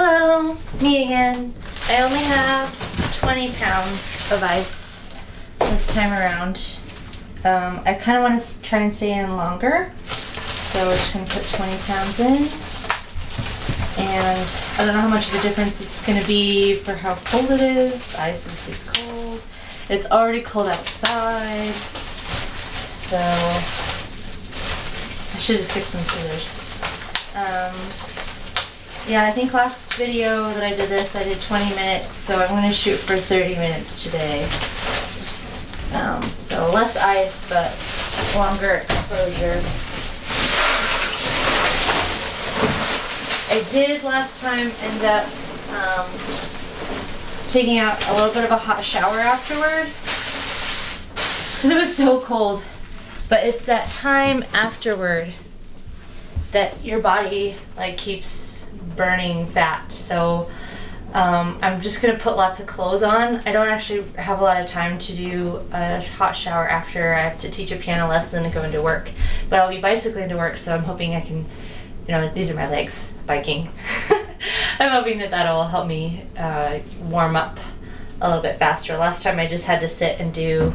Hello, me again. I only have 20 pounds of ice this time around. I kind of want to try and stay in longer, so we're just going to put 20 pounds in. And I don't know how much of a difference it's going to be for how cold it is. Ice is just cold. It's already cold outside, so I should just get some scissors. Yeah, I think last video that I did this, I did 20 minutes, so I'm going to shoot for 30 minutes today. So less ice, but longer exposure. I did last time end up taking out a little bit of a hot shower afterward, just because it was so cold. But it's that time afterward that your body like keeps burning fat. So I'm just gonna put lots of clothes on. I don't actually have a lot of time to do a hot shower after I have to teach a piano lesson and go into work. But I'll be bicycling to work, so I'm hoping I can, these are my legs biking. I'm hoping that that'll help me warm up a little bit faster. Last time I just had to sit and do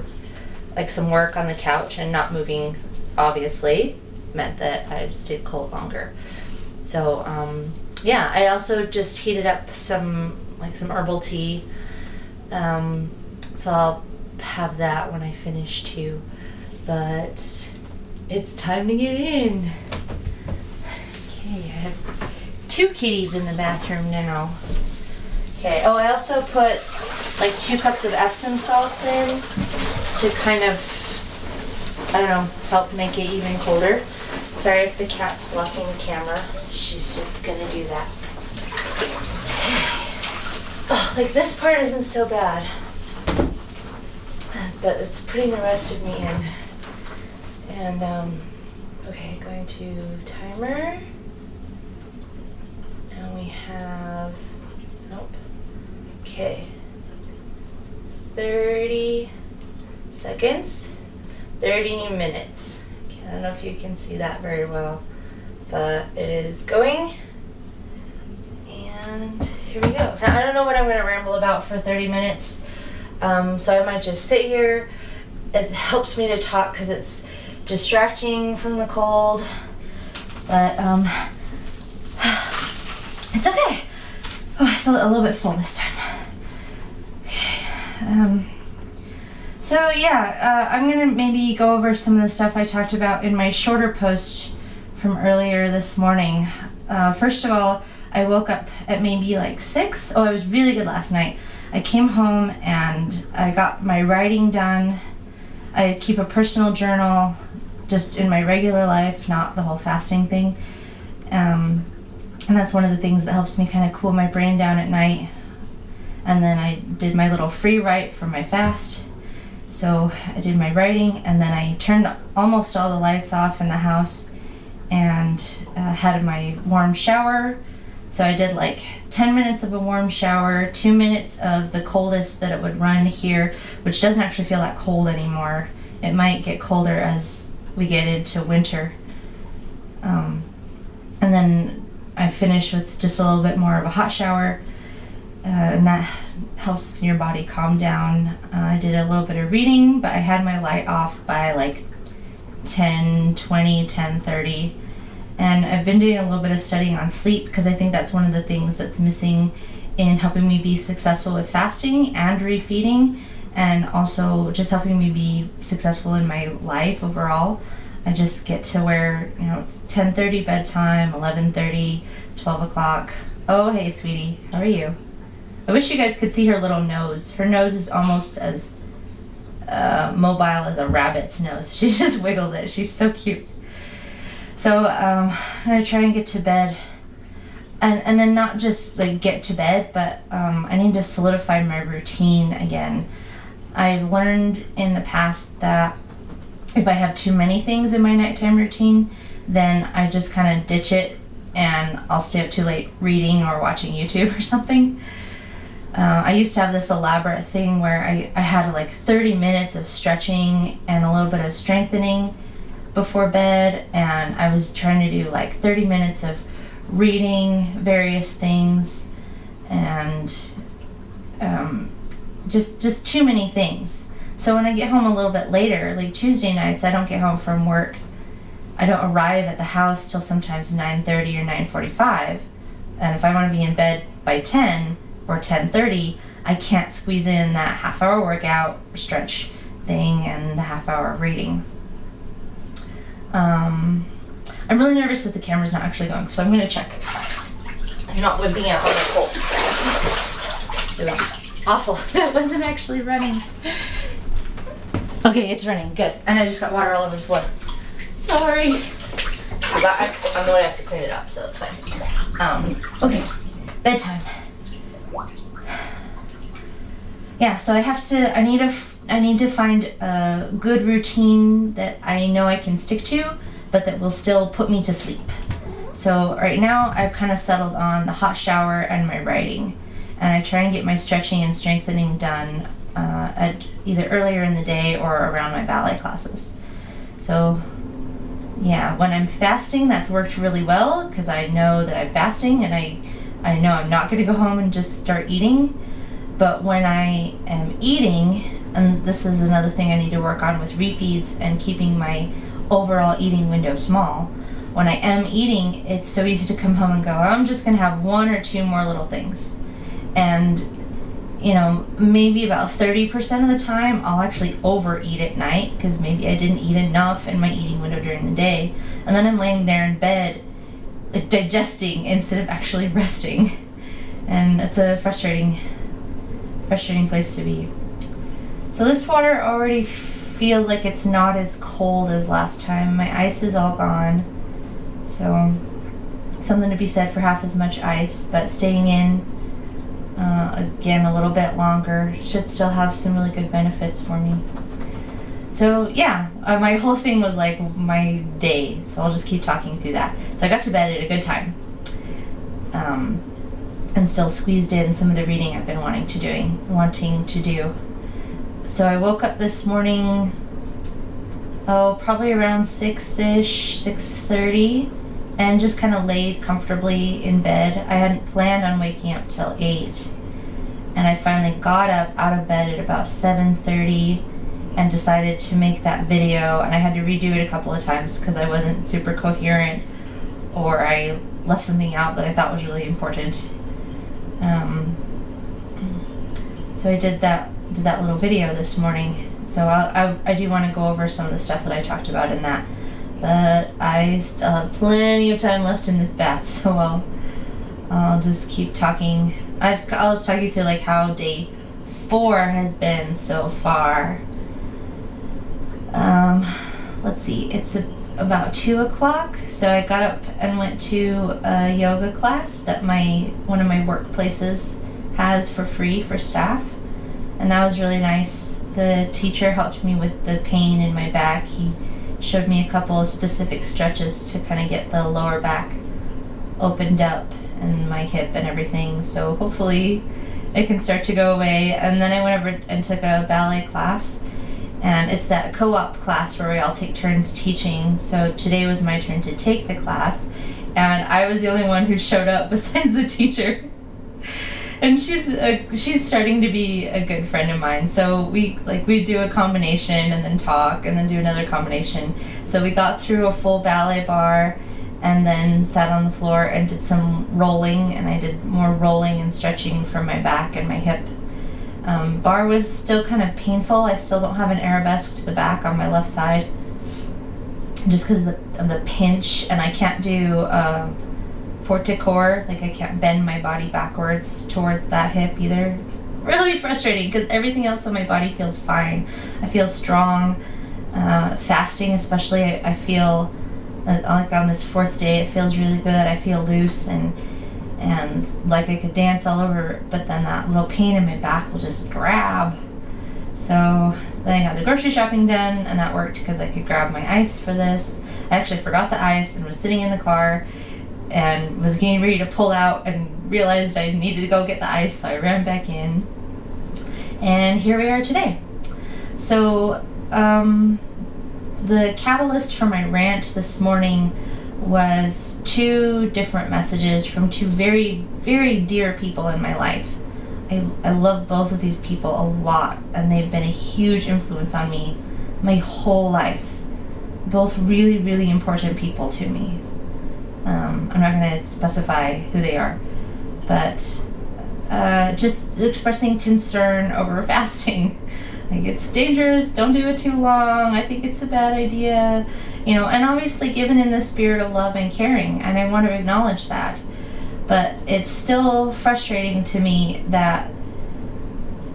like some work on the couch, and not moving obviously meant that I stayed cold longer. So yeah, I also just heated up some herbal tea, so I'll have that when I finish too. But it's time to get in. Okay, I have 2 kitties in the bathroom now. Okay, oh, I also put like 2 cups of Epsom salts in to kind of, I don't know, help make it even colder. Sorry if the cat's blocking the camera. She's just gonna do that. Oh, like this part isn't so bad, but it's putting the rest of me in. And okay, going to timer. And we have, nope. Okay, 30 seconds, 30 minutes. I don't know if you can see that very well, but it is going. And here we go. Now, I don't know what I'm going to ramble about for 30 minutes, so I might just sit here. It helps me to talk because it's distracting from the cold, but it's okay. Oh, I feel a little bit full this time. Okay. So yeah, I'm gonna maybe go over some of the stuff I talked about in my shorter post from earlier this morning. First of all, I woke up at maybe like 6. Oh, I was really good last night. I came home and I got my writing done. I keep a personal journal just in my regular life, not the whole fasting thing. And that's one of the things that helps me kind of cool my brain down at night. And then I did my little free write for my fast. So I did my writing, and then I turned almost all the lights off in the house and had my warm shower. So I did like 10 minutes of a warm shower, 2 minutes of the coldest that it would run here, which doesn't actually feel that cold anymore. It might get colder as we get into winter. And then I finished with just a little bit more of a hot shower, and that helps your body calm down. I did a little bit of reading, but I had my light off by like 10:20, 10:30. And I've been doing a little bit of studying on sleep because I think that's one of the things that's missing in helping me be successful with fasting and refeeding, and also just helping me be successful in my life overall. I just get to where, it's 10:30 bedtime, 11:30, 12 o'clock. Oh, hey, sweetie, how are you? I wish you guys could see her little nose. Her nose is almost as mobile as a rabbit's nose. She just wiggles it. She's so cute. So I'm going to try and get to bed. And then not just like get to bed, but I need to solidify my routine again. I've learned in the past that if I have too many things in my nighttime routine, then I just kind of ditch it and I'll stay up too late reading or watching YouTube or something. I used to have this elaborate thing where I had like 30 minutes of stretching and a little bit of strengthening before bed, and I was trying to do like 30 minutes of reading various things and just too many things. So when I get home a little bit later, like Tuesday nights, I don't get home from work. I don't arrive at the house till sometimes 9:30 or 9:45. And if I want to be in bed by 10 or 10:30, I can't squeeze in that half-hour workout stretch thing and the half-hour reading. I'm really nervous that the camera's not actually going, so I'm going to check. I'm not whipping out on my Colt. It was awful. That wasn't actually running. Okay, it's running. Good. And I just got water all over the floor. Sorry. I'm the one who has to clean it up, so it's fine. Okay. Bedtime. Yeah, so I need to find a good routine that I know I can stick to, but that will still put me to sleep. So right now I've kind of settled on the hot shower and my writing, and I try and get my stretching and strengthening done at either earlier in the day or around my ballet classes. So yeah, when I'm fasting, that's worked really well because I know that I'm fasting and I know I'm not going to go home and just start eating. But when I am eating, and this is another thing I need to work on with refeeds and keeping my overall eating window small, when I am eating, it's so easy to come home and go, I'm just going to have one or two more little things. And, you know, maybe about 30% of the time, I'll actually overeat at night because maybe I didn't eat enough in my eating window during the day. And then I'm laying there in bed, like, digesting instead of actually resting. And it's a frustrating place to be. So this water already feels like it's not as cold as last time. My ice is all gone. So something to be said for half as much ice, but staying in again a little bit longer should still have some really good benefits for me. So yeah, my whole thing was like my day, so I'll just keep talking through that. So I got to bed at a good time, and still squeezed in some of the reading I've been wanting to do. So I woke up this morning, probably around 6-ish, 6:30, and just kind of laid comfortably in bed. I hadn't planned on waking up till 8, and I finally got up out of bed at about 7:30 and decided to make that video, and I had to redo it a couple of times because I wasn't super coherent, or I left something out that I thought was really important. So I did that little video this morning. So I do want to go over some of the stuff that I talked about in that, but I still have plenty of time left in this bath, so I'll just keep talking. I'll just talk you through like how day 4 has been so far. Let's see, it's about 2 o'clock, so I got up and went to a yoga class that one of my workplaces has for free for staff, and that was really nice. The teacher helped me with the pain in my back. He showed me a couple of specific stretches to kind of get the lower back opened up and my hip and everything, so hopefully it can start to go away. And then I went over and took a ballet class, and it's that co-op class where we all take turns teaching. So today was my turn to take the class, and I was the only one who showed up besides the teacher. And she's starting to be a good friend of mine. So we do a combination and then talk and then do another combination. So we got through a full ballet bar and then sat on the floor and did some rolling, and I did more rolling and stretching for my back and my hip. Bar was still kind of painful. I still don't have an arabesque to the back on my left side just because of the pinch, and I can't do porte-corps, like I can't bend my body backwards towards that hip either. It's really frustrating because everything else on my body feels fine. I feel strong. Fasting especially, I feel like on this 4th day it feels really good. I feel loose and like I could dance all over, but then that little pain in my back will just grab. So then I got the grocery shopping done, and that worked because I could grab my ice for this. I actually forgot the ice and was sitting in the car and was getting ready to pull out and realized I needed to go get the ice, so I ran back in. And here we are today. So the catalyst for my rant this morning was two different messages from two very, very dear people in my life. I love both of these people a lot, and they've been a huge influence on me my whole life. Both really, really important people to me. I'm not going to specify who they are, but just expressing concern over fasting. Like, it's dangerous, don't do it too long, I think it's a bad idea, and obviously given in the spirit of love and caring, and I want to acknowledge that. But it's still frustrating to me that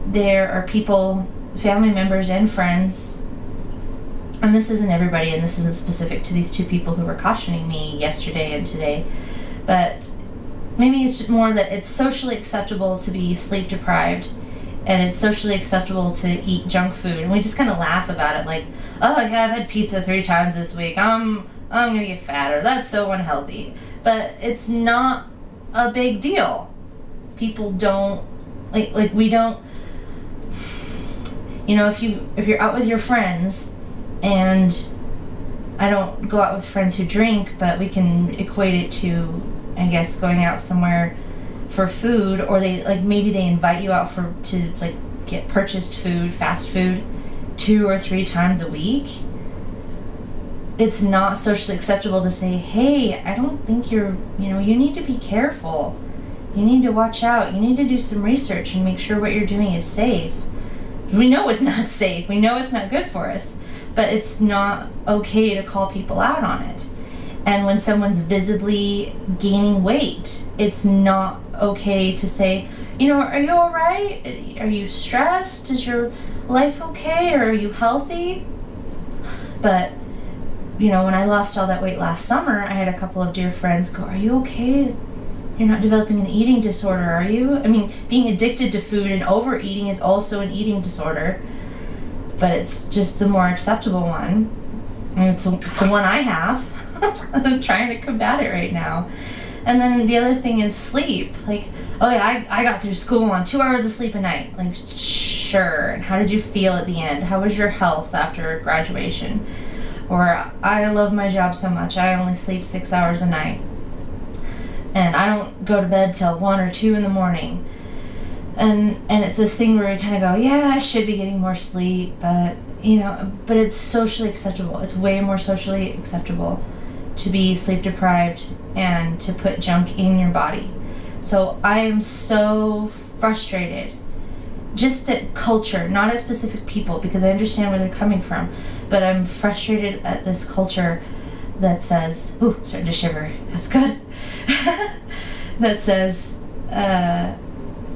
there are people, family members and friends, and this isn't everybody, and this isn't specific to these two people who were cautioning me yesterday and today, but maybe it's more that it's socially acceptable to be sleep deprived, and it's socially acceptable to eat junk food, and we just kind of laugh about it, like, oh yeah, I've had pizza 3 times this week, I'm gonna get fatter, that's so unhealthy. But it's not a big deal. People don't like we don't, if you're out with your friends, and I don't go out with friends who drink, but we can equate it to, I guess, going out somewhere for food, or maybe they invite you out to get purchased food, fast food, 2 or 3 times a week. It's not socially acceptable to say, hey, I don't think you need to be careful. You need to watch out. You need to do some research and make sure what you're doing is safe. We know it's not safe. We know it's not good for us. But it's not okay to call people out on it. And when someone's visibly gaining weight, it's not okay to say, are you all right? Are you stressed? Is your life okay? Or are you healthy? But, when I lost all that weight last summer, I had a couple of dear friends go, are you okay? You're not developing an eating disorder, are you? I mean, being addicted to food and overeating is also an eating disorder, but it's just the more acceptable one. And it's the one I have. I'm trying to combat it right now. And then the other thing is sleep. Like, oh yeah, I got through school on 2 hours of sleep a night. Like, sure. And how did you feel at the end? How was your health after graduation? Or, I love my job so much, I only sleep 6 hours a night. And I don't go to bed till 1 or 2 in the morning. And it's this thing where you kind of go, yeah, I should be getting more sleep, but it's socially acceptable. It's way more socially acceptable to be sleep deprived and to put junk in your body. So I am so frustrated just at culture, not at specific people, because I understand where they're coming from, but I'm frustrated at this culture that says, ooh, starting to shiver, that's good, that says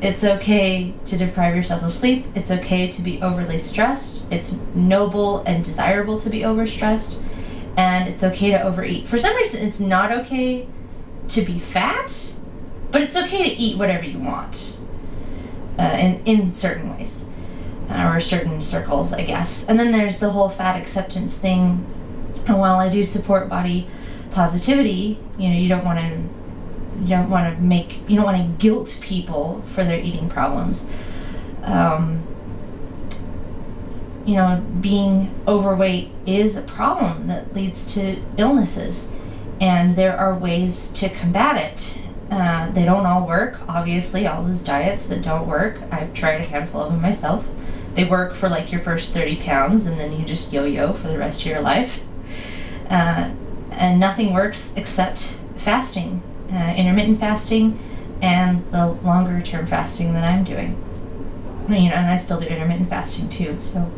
it's okay to deprive yourself of sleep, it's okay to be overly stressed, it's noble and desirable to be overstressed, and it's okay to overeat. For some reason, it's not okay to be fat, but it's okay to eat whatever you want, in certain ways, or certain circles, I guess. And then there's the whole fat acceptance thing. And while I do support body positivity, you don't want to guilt people for their eating problems. Being overweight is a problem that leads to illnesses, and there are ways to combat it. They don't all work, obviously, all those diets that don't work. I've tried a handful of them myself. They work for your first 30 pounds, and then you just yo-yo for the rest of your life. And nothing works except fasting, intermittent fasting, and the longer term fasting that I'm doing. And I still do intermittent fasting too, so.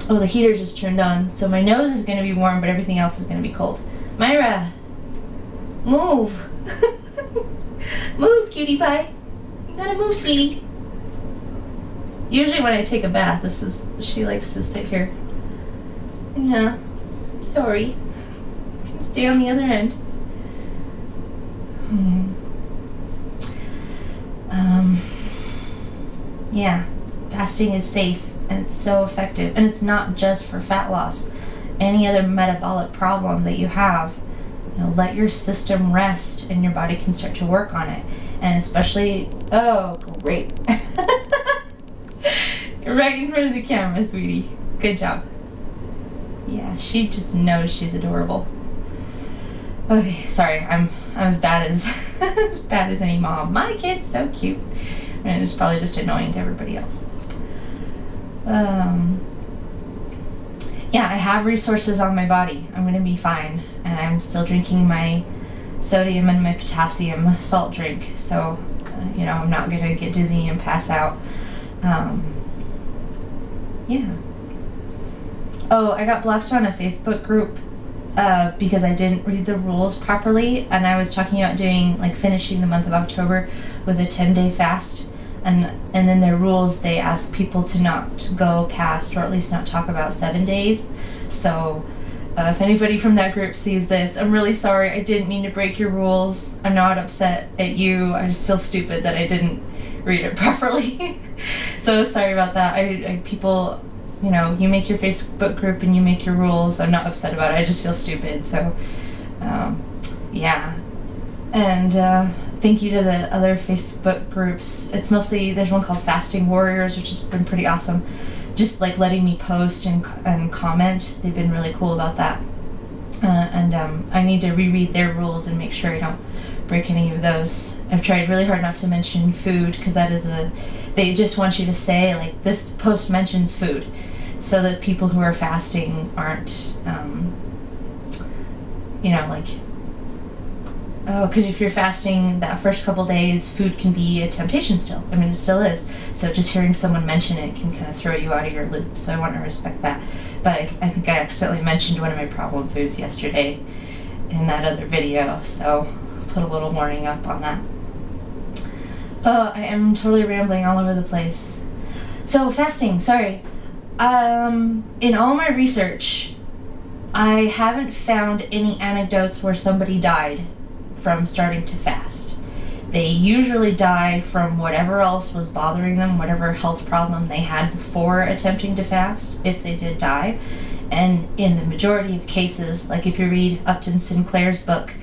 The heater just turned on, so my nose is going to be warm, but everything else is going to be cold. Myra, move. Move, cutie pie. You gotta move, sweetie. Usually when I take a bath, she likes to sit here. Yeah, sorry. You can stay on the other end. Yeah, fasting is safe, and it's so effective, and it's not just for fat loss. Any other metabolic problem that you have, let your system rest, and your body can start to work on it. And especially, oh, great. You're right in front of the camera, sweetie. Good job. Yeah, she just knows she's adorable. Okay, sorry, I'm as bad as as bad as any mom. My kid's so cute, and it's probably just annoying to everybody else. Yeah, I have resources on my body. I'm gonna be fine, and I'm still drinking my sodium and my potassium salt drink, so I'm not gonna get dizzy and pass out. Yeah. Oh, I got blocked on a Facebook group because I didn't read the rules properly, and I was talking about finishing the month of October with a 10-day fast, and in their rules they ask people to not go past, or at least not talk about 7 days. So if anybody from that group sees this, I'm really sorry. I didn't mean to break your rules. I'm not upset at you. I just feel stupid that I didn't read it properly. So sorry about that. People, you make your Facebook group and you make your rules. I'm not upset about it. I just feel stupid. So, yeah. And thank you to the other Facebook groups. It's mostly, there's one called Fasting Warriors, which has been pretty awesome. Just like letting me post and comment. They've been really cool about that. And I need to reread their rules and make sure I don't break any of those. I've tried really hard not to mention food, because that is they just want you to say, like, this post mentions food, so that people who are fasting aren't, because if you're fasting that first couple days, food can be a temptation still. I mean, it still is. So just hearing someone mention it can kind of throw you out of your loop. So I want to respect that. But I think I accidentally mentioned one of my problem foods yesterday in that other video. So I'll put a little warning up on that. Oh, I am totally rambling all over the place. So fasting, sorry. In all my research, I haven't found any anecdotes where somebody died from starting to fast. They usually die from whatever else was bothering them, whatever health problem they had before attempting to fast, if they did die. And in the majority of cases, like if you read Upton Sinclair's book,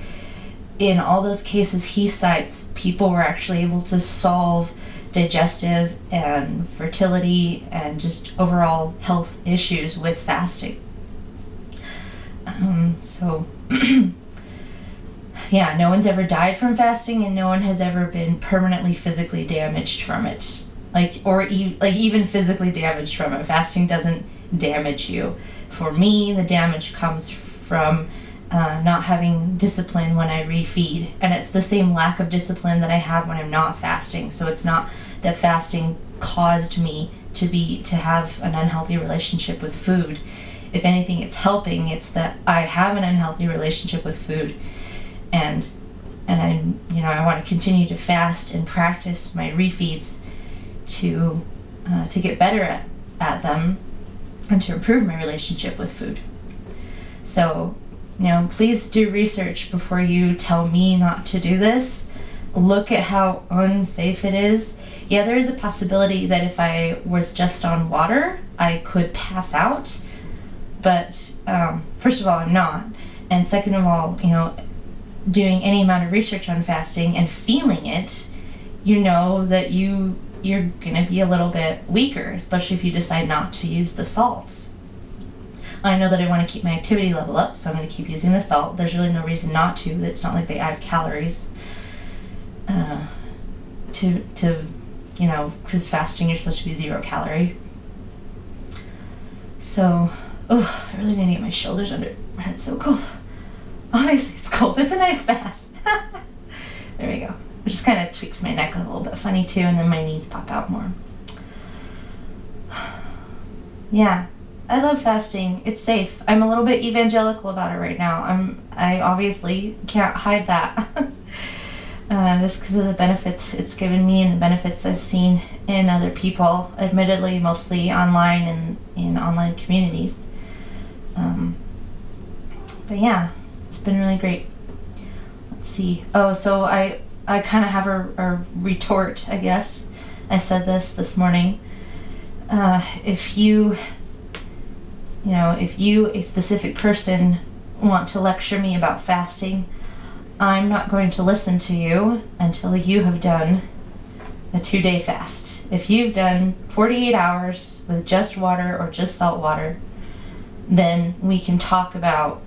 in all those cases he cites, people were actually able to solve digestive and fertility and just overall health issues with fasting. Yeah, no one's ever died from fasting, and no one has ever been permanently physically damaged from it. Even physically damaged from it. Fasting doesn't damage you. For me, the damage comes from not having discipline when I refeed, and it's the same lack of discipline that I have when I'm not fasting. So it's not that fasting caused me to have an unhealthy relationship with food. If anything, it's helping. It's that I have an unhealthy relationship with food, and I want to continue to fast and practice my refeeds to get better at them and to improve my relationship with food. So, please do research before you tell me not to do this. Look at how unsafe it is. Yeah, there is a possibility that if I was just on water, I could pass out. But first of all, I'm not. And second of all, doing any amount of research on fasting and feeling it, that you're going to be a little bit weaker, especially if you decide not to use the salts. I know that I want to keep my activity level up, so I'm going to keep using the salt. There's really no reason not to. It's not like they add calories because fasting, you're supposed to be 0 calorie. So, I really need to get my shoulders under. My head's so cold. Obviously it's cold. It's a nice bath. There we go. It just kind of tweaks my neck a little bit funny too, and then my knees pop out more. Yeah, I love fasting. It's safe. I'm a little bit evangelical about it right now. I obviously can't hide that. Just because of the benefits it's given me and the benefits I've seen in other people, admittedly mostly online and in online communities. But yeah, it's been really great. Let's see. Oh, so I kind of have a retort, I guess. I said this morning. If you, a specific person, want to lecture me about fasting, I'm not going to listen to you until you have done a 2-day fast. If you've done 48 hours with just water or just salt water, then we can talk about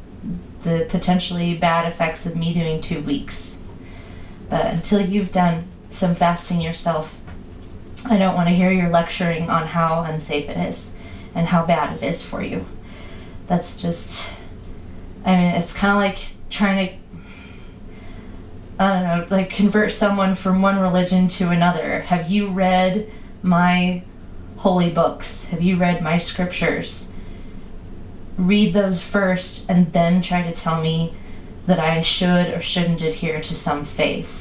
the potentially bad effects of me doing 2 weeks. But until you've done some fasting yourself, I don't want to hear your lecturing on how unsafe it is and how bad it is for you. That's just, I mean, it's kind of like trying to, I don't know, like convert someone from one religion to another. Have you read my holy books? Have you read my scriptures? Read those first and then try to tell me that I should or shouldn't adhere to some faith.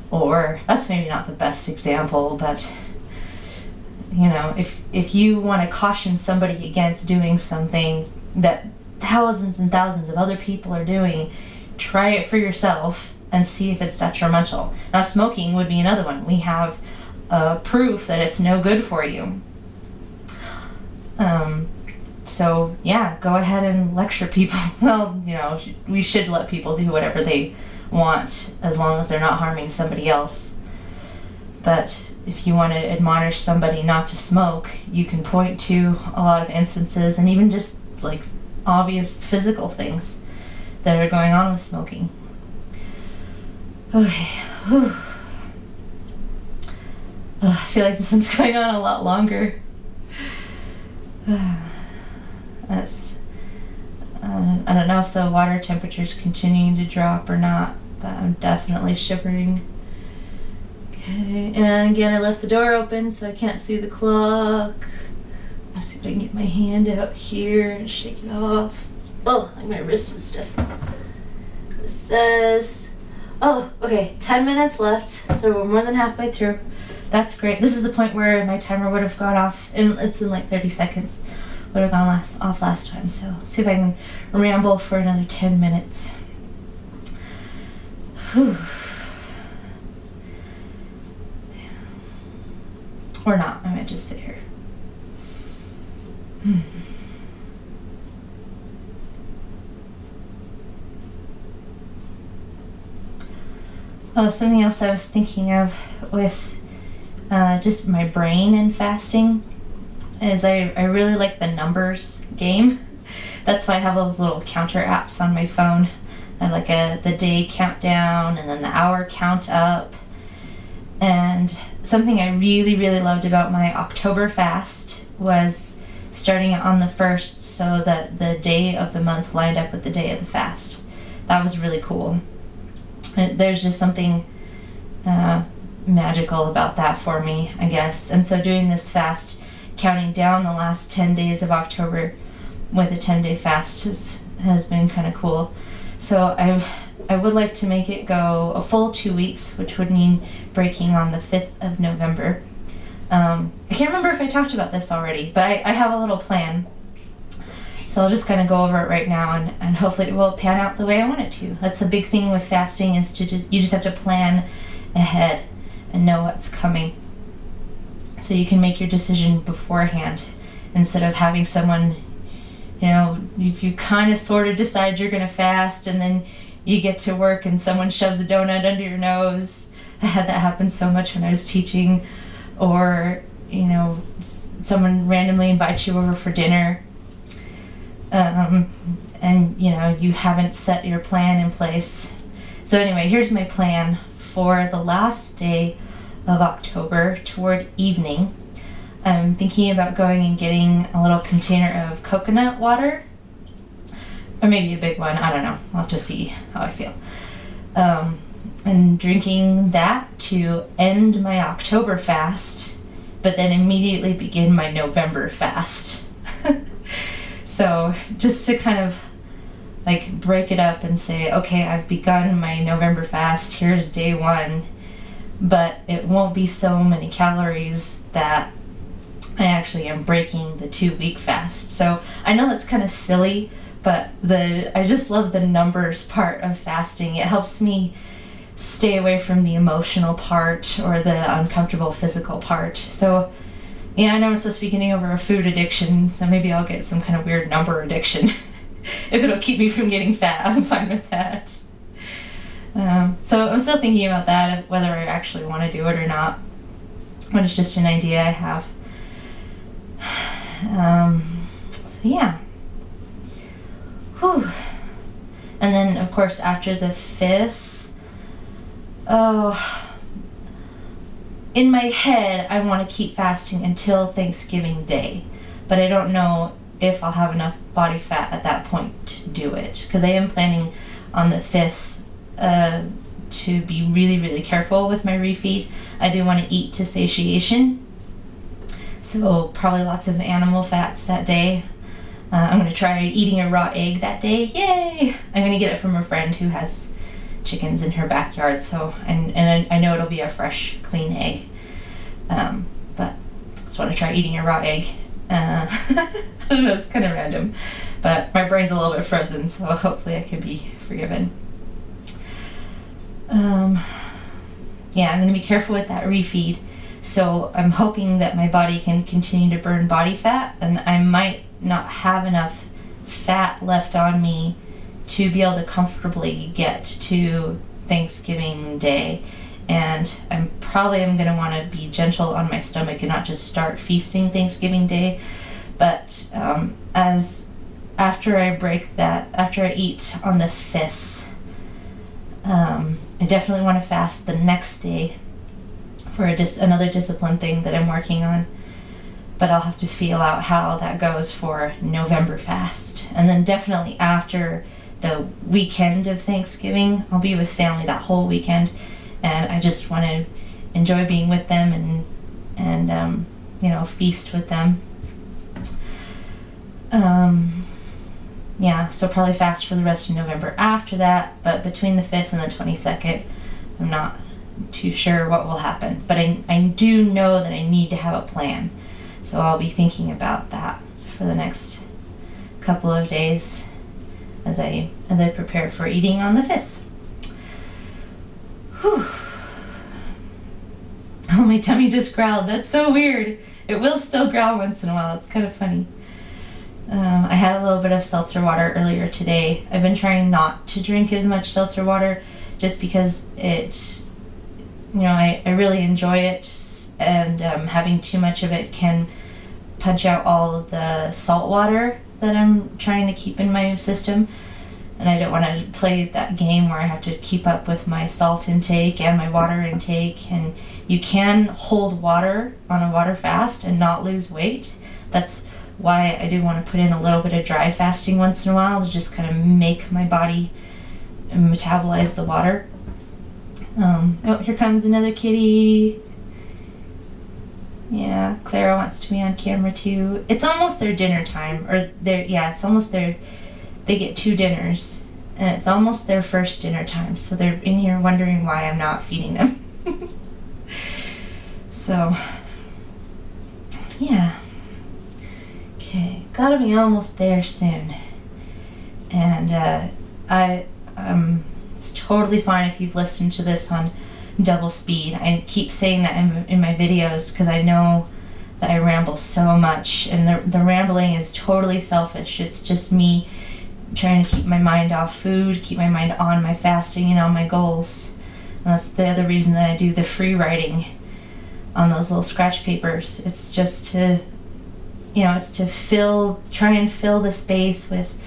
Or, that's maybe not the best example, but you know, if you want to caution somebody against doing something that thousands and thousands of other people are doing, try it for yourself and see if it's detrimental. Now, smoking would be another one. We have proof that it's no good for you. So yeah, go ahead and lecture people. Well, you know, we should let people do whatever they want as long as they're not harming somebody else. But if you want to admonish somebody not to smoke, you can point to a lot of instances and even just like obvious physical things that are going on with smoking. Okay. Whew. I feel like this one's going on a lot longer. That's, I don't know if the water temperature's continuing to drop or not, but I'm definitely shivering. Okay, and again I left the door open so I can't see the clock. Let's see if I can get my hand out here and shake it off. Oh, like my wrist is stiff. It says, oh, okay, 10 minutes left, so we're more than halfway through. That's great. This is the point where my timer would have gone off, and it's in like 30 seconds. Would have gone off last time, so let's see if I can ramble for another 10 minutes. Whew. Or not, I might just sit here. Oh, something else I was thinking of with just my brain and fasting is I really like the numbers game. That's why I have those little counter apps on my phone. I have like the day countdown and then the hour count up. And something I really, really loved about my October fast was starting on the 1st so that the day of the month lined up with the day of the fast. That was really cool. And there's just something magical about that for me, I guess. And so doing this fast, counting down the last 10 days of October with a 10-day fast has been kind of cool. So I would like to make it go a full 2 weeks, which would mean breaking on the 5th of November. I can't remember if I talked about this already, but I have a little plan. So I'll just kind of go over it right now, and hopefully it will pan out the way I want it to. That's a big thing with fasting, is you just have to plan ahead and know what's coming, so you can make your decision beforehand instead of having someone, you know, you kind of sort of decide you're going to fast and then you get to work and someone shoves a donut under your nose. I had that happen so much when I was teaching. Or, you know, someone randomly invites you over for dinner, and you know, you haven't set your plan in place. So anyway, here's my plan for the last day of October toward evening. I'm thinking about going and getting a little container of coconut water, or maybe a big one, I don't know, I'll have to see how I feel. And drinking that to end my October fast, but then immediately begin my November fast. So just to kind of like break it up and say, okay, I've begun my November fast, here's day 1, but it won't be so many calories that I actually am breaking the 2-week fast. So I know that's kind of silly, but I just love the numbers part of fasting. It helps me stay away from the emotional part or the uncomfortable physical part. So yeah, I know I'm supposed to be getting over a food addiction, so maybe I'll get some kind of weird number addiction. If it'll keep me from getting fat, I'm fine with that. So I'm still thinking about that, whether I actually want to do it or not, but it's just an idea I have. So yeah, Whew. And then, of course, after the 5th, in my head, I want to keep fasting until Thanksgiving Day. But I don't know if I'll have enough body fat at that point to do it. Because I am planning on the 5th to be really, really careful with my refeed. I do want to eat to satiation. So probably lots of animal fats that day. I'm going to try eating a raw egg that day. Yay! I'm going to get it from a friend who has chickens in her backyard, so I know it'll be a fresh, clean egg. But I just want to try eating a raw egg. I don't know, it's kind of random, but my brain's a little bit frozen, so hopefully I can be forgiven. Yeah, I'm going to be careful with that refeed. So I'm hoping that my body can continue to burn body fat, and I might not have enough fat left on me to be able to comfortably get to Thanksgiving Day. And I'm going to want to be gentle on my stomach and not just start feasting Thanksgiving Day. But after I eat on the 5th, I definitely want to fast the next day for another discipline thing that I'm working on. But I'll have to feel out how that goes for November fast. And then definitely after the weekend of Thanksgiving, I'll be with family that whole weekend. And I just want to enjoy being with them and feast with them. Yeah, so probably fast for the rest of November after that. But between the 5th and the 22nd, I'm not too sure what will happen. But I do know that I need to have a plan. So I'll be thinking about that for the next couple of days as I prepare for eating on the 5th. Whew. Oh, my tummy just growled. That's so weird. It will still growl once in a while. It's kind of funny. I had a little bit of seltzer water earlier today. I've been trying not to drink as much seltzer water just because it's, I really enjoy it, and having too much of it can punch out all of the salt water that I'm trying to keep in my system. And I don't want to play that game where I have to keep up with my salt intake and my water intake. And you can hold water on a water fast and not lose weight. That's why I do want to put in a little bit of dry fasting once in a while to just kind of make my body metabolize the water. Oh, here comes another kitty. Yeah, Clara wants to be on camera too. It's almost their dinner time, it's almost they get 2 dinners, and it's almost their first dinner time, so they're in here wondering why I'm not feeding them. So, yeah. Okay, gotta be almost there soon. And it's totally fine if you've listened to this on double speed. I keep saying that in my videos because I know that I ramble so much, and the rambling is totally selfish. It's just me trying to keep my mind off food, keep my mind on my fasting and on my goals. And that's the other reason that I do the free writing on those little scratch papers. It's just to, it's to try and fill the space with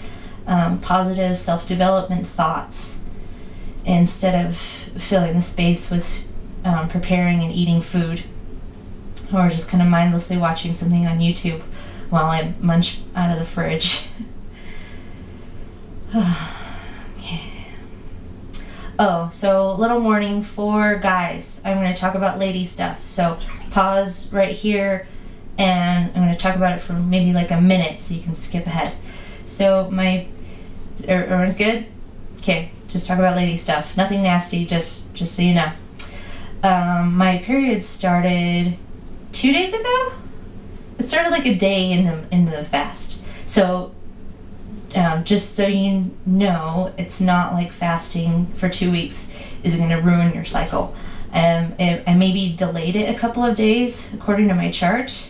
positive self-development thoughts instead of filling the space with preparing and eating food, or just kind of mindlessly watching something on YouTube while I munch out of the fridge. Okay. Oh, so little warning for guys. I'm going to talk about lady stuff. So pause right here, and I'm going to talk about it for maybe like a minute so you can skip ahead. So everyone's good? Okay, just talk about lady stuff. Nothing nasty, just so you know. My period started 2 days ago? It started like a day into the fast. So just so you know, it's not like fasting for 2 weeks is going to ruin your cycle. I maybe delayed it a couple of days according to my chart,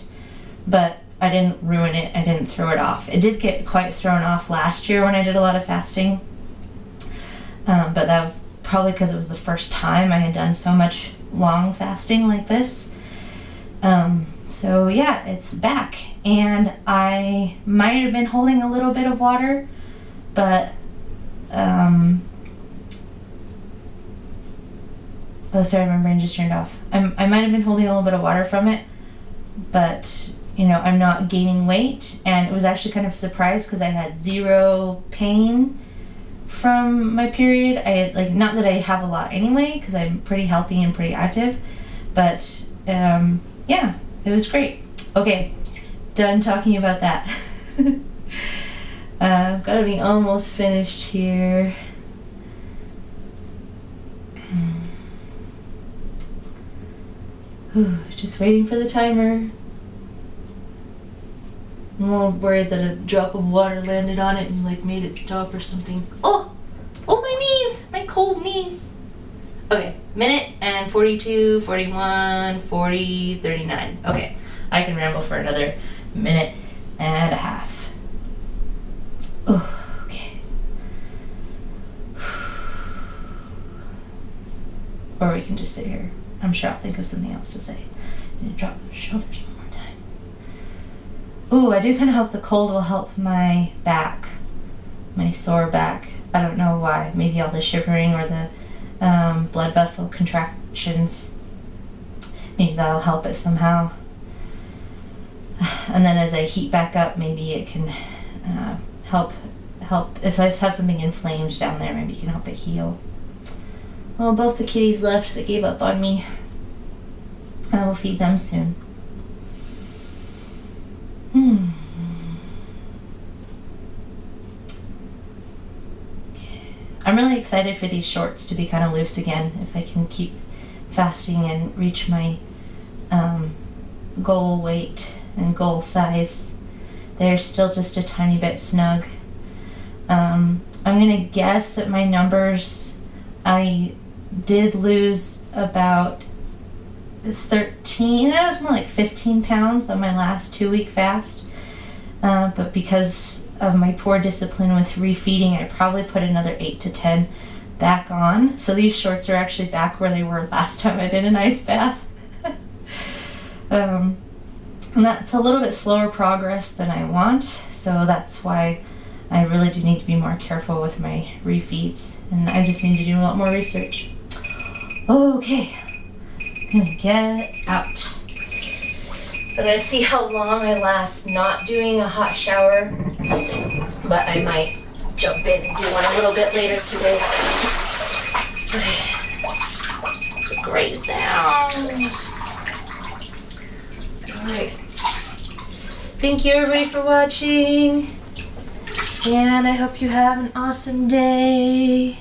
but I didn't ruin it. I didn't throw it off. It did get quite thrown off last year when I did a lot of fasting, but that was probably because it was the first time I had done so much long fasting like this. So yeah, it's back, and I might have been holding a little bit of water but oh, sorry, my brain just turned off. I might have been holding a little bit of water from it, but you know, I'm not gaining weight, and it was actually kind of a surprise because I had zero pain from my period. I had, like, not that I have a lot anyway, because I'm pretty healthy and pretty active, but yeah, it was great. Okay, done talking about that. I've got to be almost finished here. Just waiting for the timer. I'm a little worried that a drop of water landed on it and like made it stop or something. Oh my knees, my cold knees. Okay, minute and 42, 41, 40, 39. Okay, I can ramble for another minute and a half. Oh, okay. Or we can just sit here. I'm sure I'll think of something else to say. I need to drop my shoulders one more time. Ooh, I do kind of hope the cold will help my back, my sore back. I don't know why. Maybe all the shivering or the blood vessel contractions. Maybe that'll help it somehow. And then as I heat back up, maybe it can help. If I have something inflamed down there, maybe it can help it heal. Well, both the kitties left. They gave up on me. I will feed them soon. I'm really excited for these shorts to be kind of loose again. If I can keep fasting and reach my goal weight and goal size. They're still just a tiny bit snug. I'm gonna guess that my numbers, I did lose about 13, it was more like 15 pounds on my last 2-week fast, but because of my poor discipline with refeeding, I probably put another 8 to 10 back on. So these shorts are actually back where they were last time I did an ice bath. And that's a little bit slower progress than I want, so that's why I really do need to be more careful with my refeeds, and I just need to do a lot more research. Okay, I'm gonna get out. I'm gonna see how long I last not doing a hot shower, but I might jump in and do one a little bit later today. Okay. It's a great sound. Alright. Thank you everybody for watching, and I hope you have an awesome day.